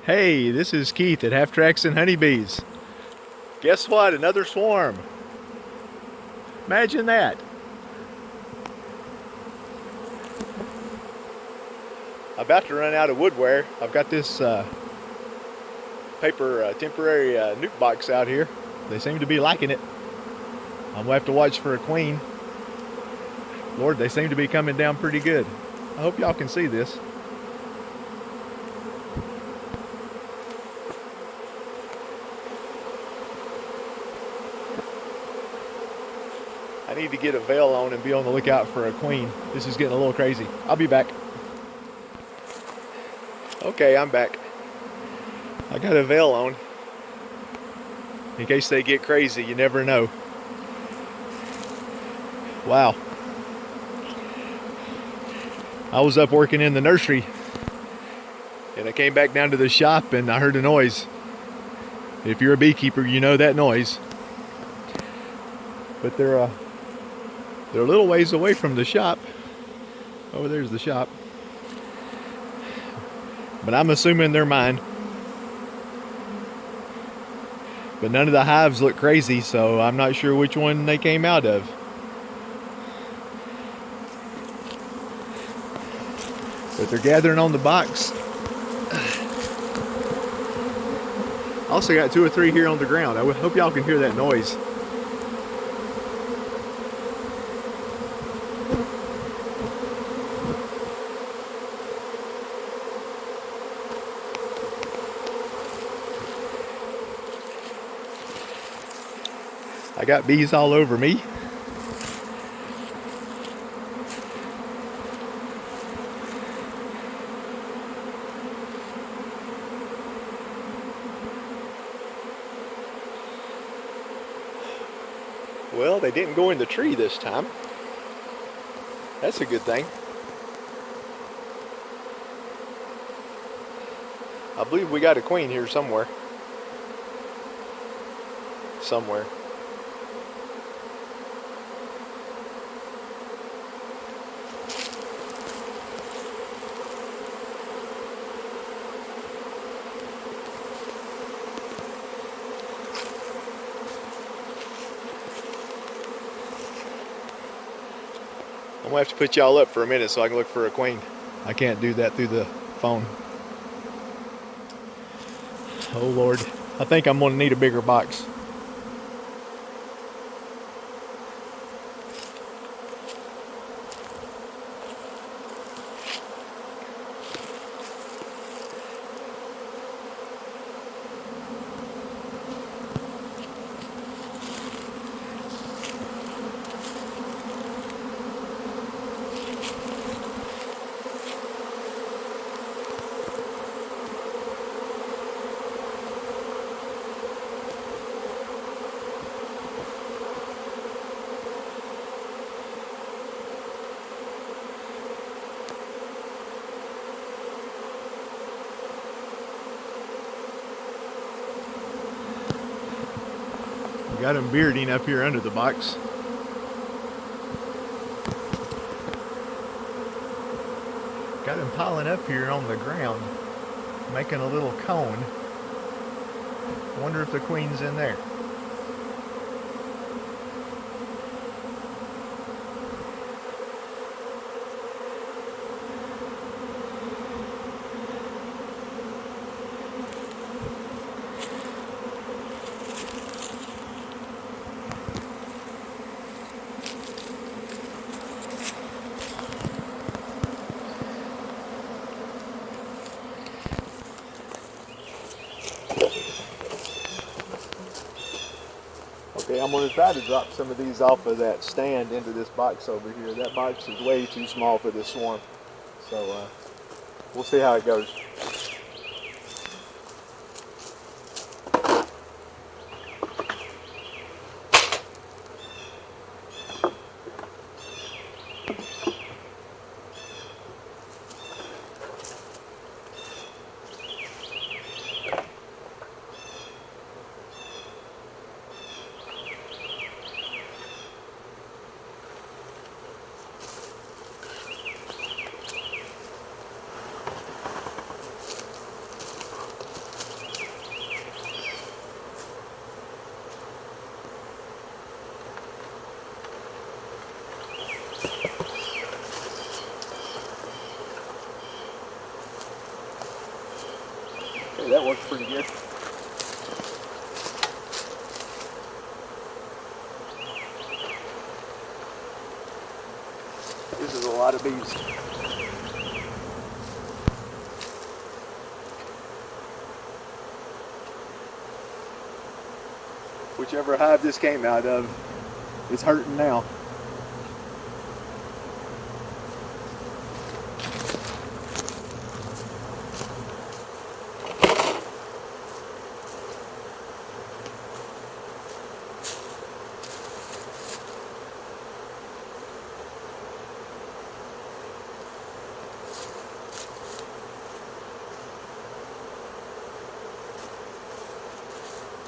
Hey, this is Keith at Half Tracks and Honeybees. Guess what? Another swarm. Imagine that. About to run out of woodware. I've got this paper temporary nuke box out here. They seem to be liking it. I'm gonna have to watch for a queen. Lord, they seem to be coming down pretty good. I hope y'all can see this. I need to get a veil on and be on the lookout for a queen. This is getting a little crazy. I'll be back. Okay, I'm back. I got a veil on. In case they get crazy, you never know. Wow. I was up working in the nursery and I came back down to the shop and I heard a noise. If you're a beekeeper, you know that noise. But they're a little ways away from the shop. Oh, there's the shop. But I'm assuming they're mine. But none of the hives look crazy, so I'm not sure which one they came out of. But they're gathering on the box. Also got 2 or 3 here on the ground. I hope y'all can hear that noise. I got bees all over me. Well, they didn't go in the tree this time. That's a good thing. I believe we got a queen here somewhere. Somewhere. I'm gonna have to put y'all up for a minute so I can look for a queen. I can't do that through the phone. Oh Lord, I think I'm gonna need a bigger box. We got them bearding up here under the box. Got them piling up here on the ground, making a little cone. Wonder if the queen's in there. Okay, I'm going to try to drop some of these off of that stand into this box over here. That box is way too small for this swarm. So we'll see how it goes. that works pretty good. This is a lot of bees. Whichever hive this came out of is hurting now.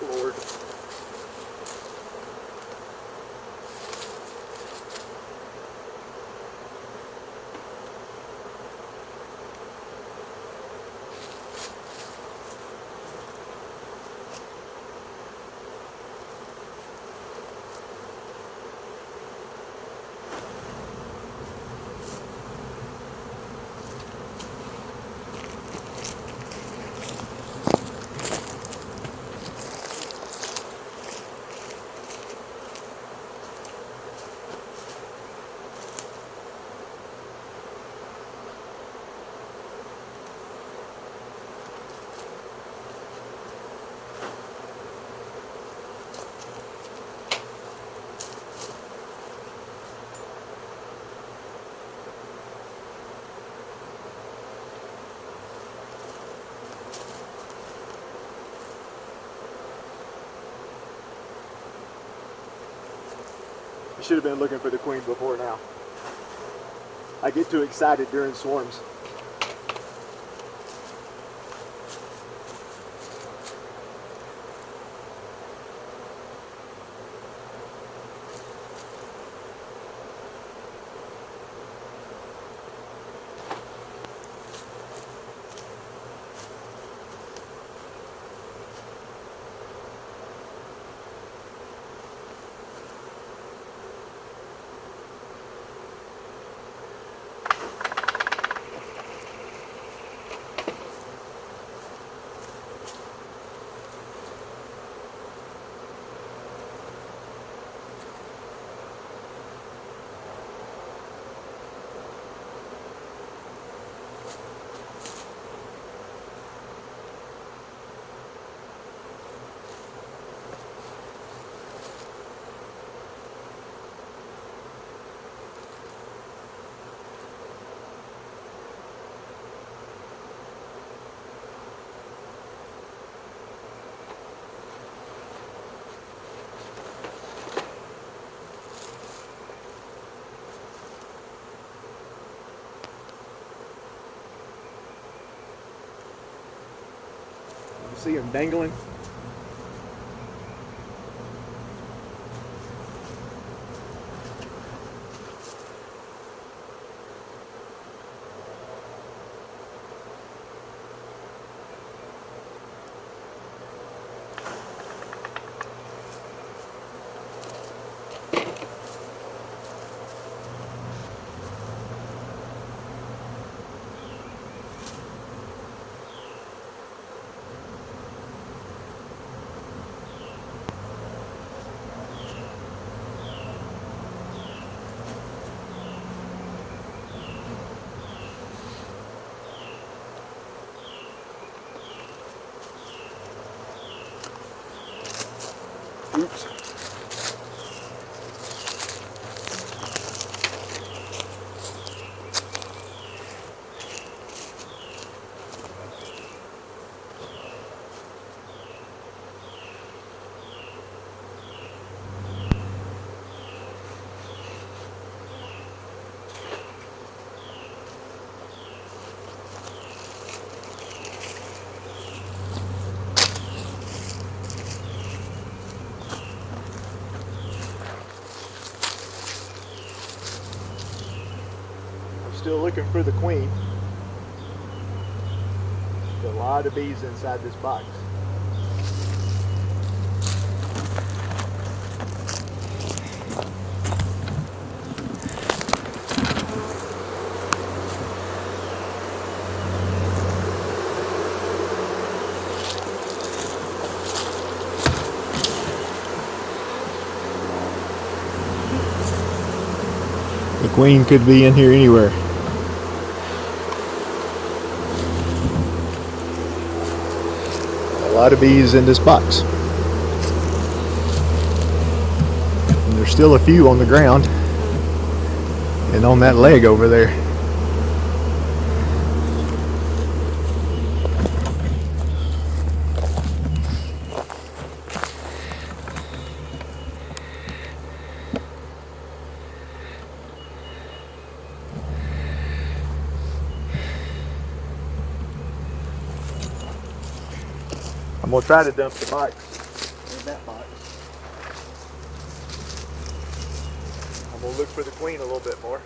Lord. I should have been looking for the queen before now. I get too excited during swarms. See him dangling. Oops. Still looking for the queen. There's a lot of bees inside this box. The queen could be in here anywhere. A lot of bees in this box. And there's still a few on the ground and on that leg over there. I'm gonna try to dump the box in that box. I'm gonna look for the queen a little bit more.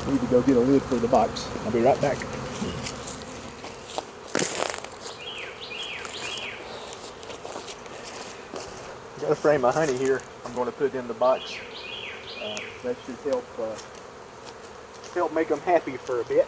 Need to go get a lid for the box. I'll be right back. Got a frame of honey here. I'm going to put in the box. That should help make them happy for a bit.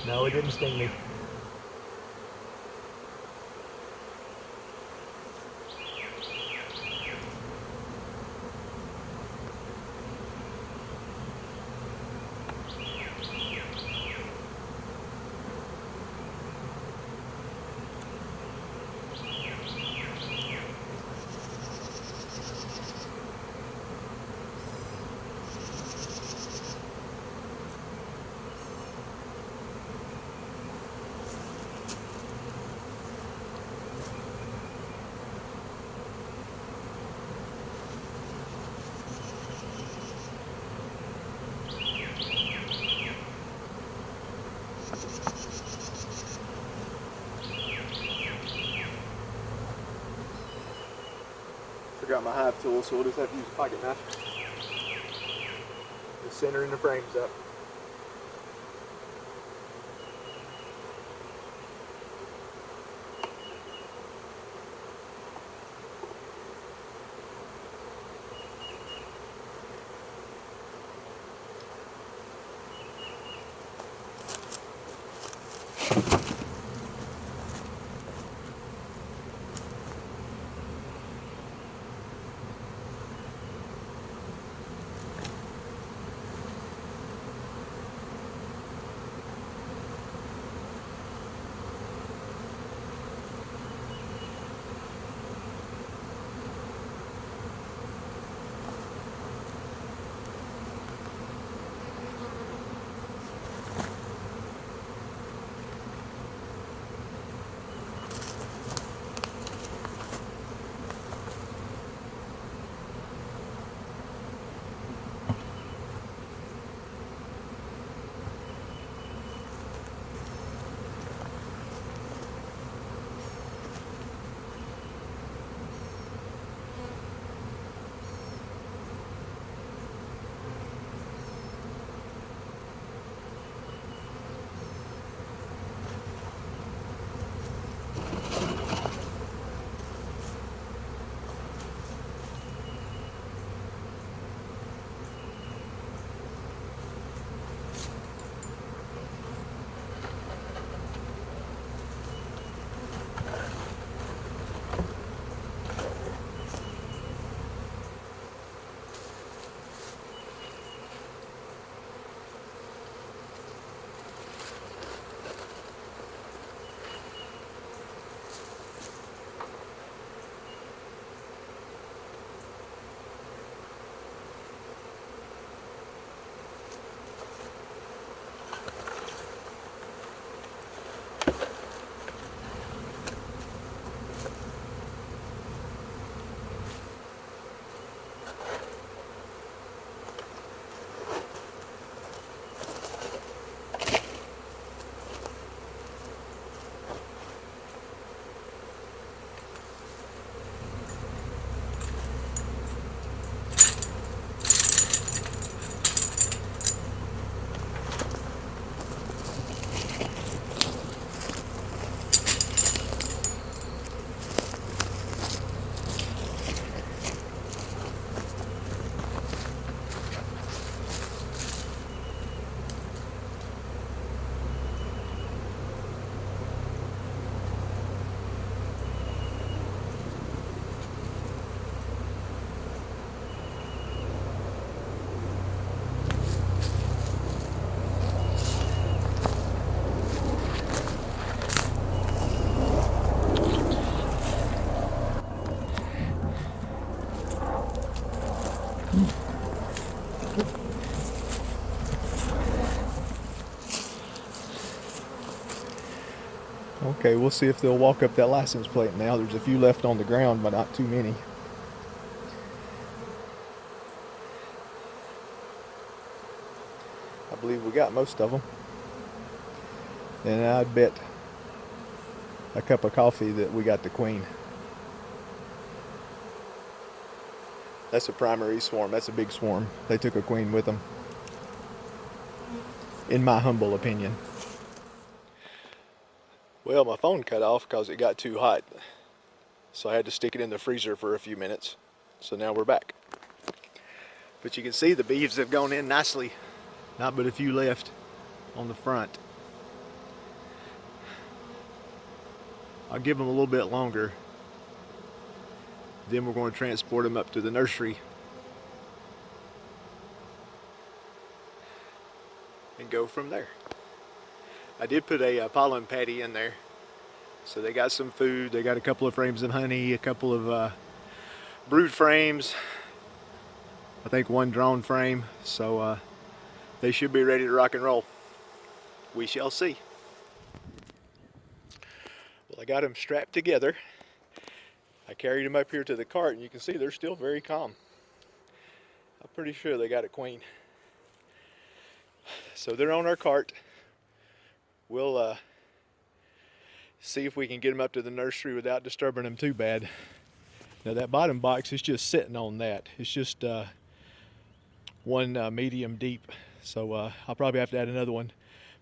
No, it didn't sting me. Forgot my hive tool, so we'll just have to use a pocket knife. Just centering the frames up. Okay, we'll see if they'll walk up that license plate now. There's a few left on the ground, but not too many. I believe we got most of them. And I'd bet a cup of coffee that we got the queen. That's a primary swarm. That's a big swarm. They took a queen with them, in my humble opinion. Well, my phone cut off because it got too hot. So I had to stick it in the freezer for a few minutes. So now we're back. But you can see the beeves have gone in nicely. Not but a few left on the front. I'll give them a little bit longer. Then we're going to transport them up to the nursery and go from there. I did put a pollen patty in there. So they got some food. They got a couple of frames of honey, a couple of brood frames. I think one drone frame. So they should be ready to rock and roll. We shall see. Well, I got them strapped together. I carried them up here to the cart, and you can see they're still very calm. I'm pretty sure they got a queen. So they're on our cart. We'll see if we can get them up to the nursery without disturbing them too bad. Now that bottom box is just sitting on that. It's just one medium deep. So I'll probably have to add another one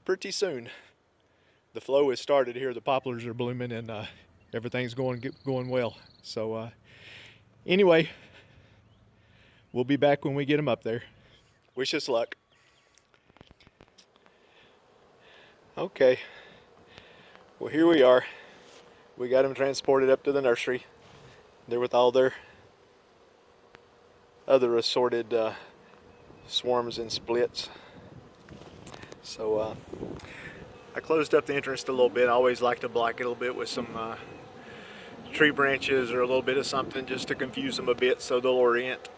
pretty soon. The flow has started here. The poplars are blooming and everything's going well. So anyway, we'll be back when we get them up there. Wish us luck. Okay. Well, here we are. We got them transported up to the nursery. They're with all their other assorted swarms and splits. So I closed up the entrance a little bit. I always like to block it a little bit with some tree branches or a little bit of something just to confuse them a bit so they'll orient.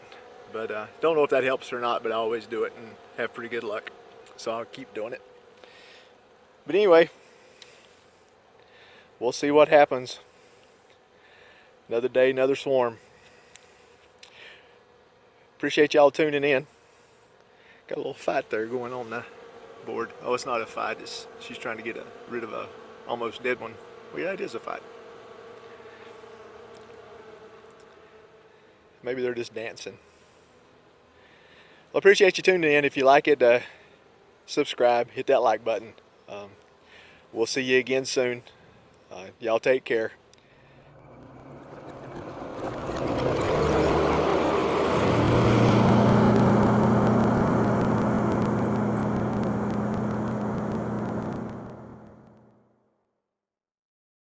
But don't know if that helps or not, but I always do it and have pretty good luck. So I'll keep doing it. But anyway, we'll see what happens. Another day, another swarm. Appreciate y'all tuning in. Got a little fight there going on the board. Oh, it's not a fight. She's trying to get rid of a almost dead one. Well, yeah, it is a fight. Maybe they're just dancing. Well, appreciate you tuning in. If you like it, subscribe, hit that like button. We'll see you again soon. Y'all take care.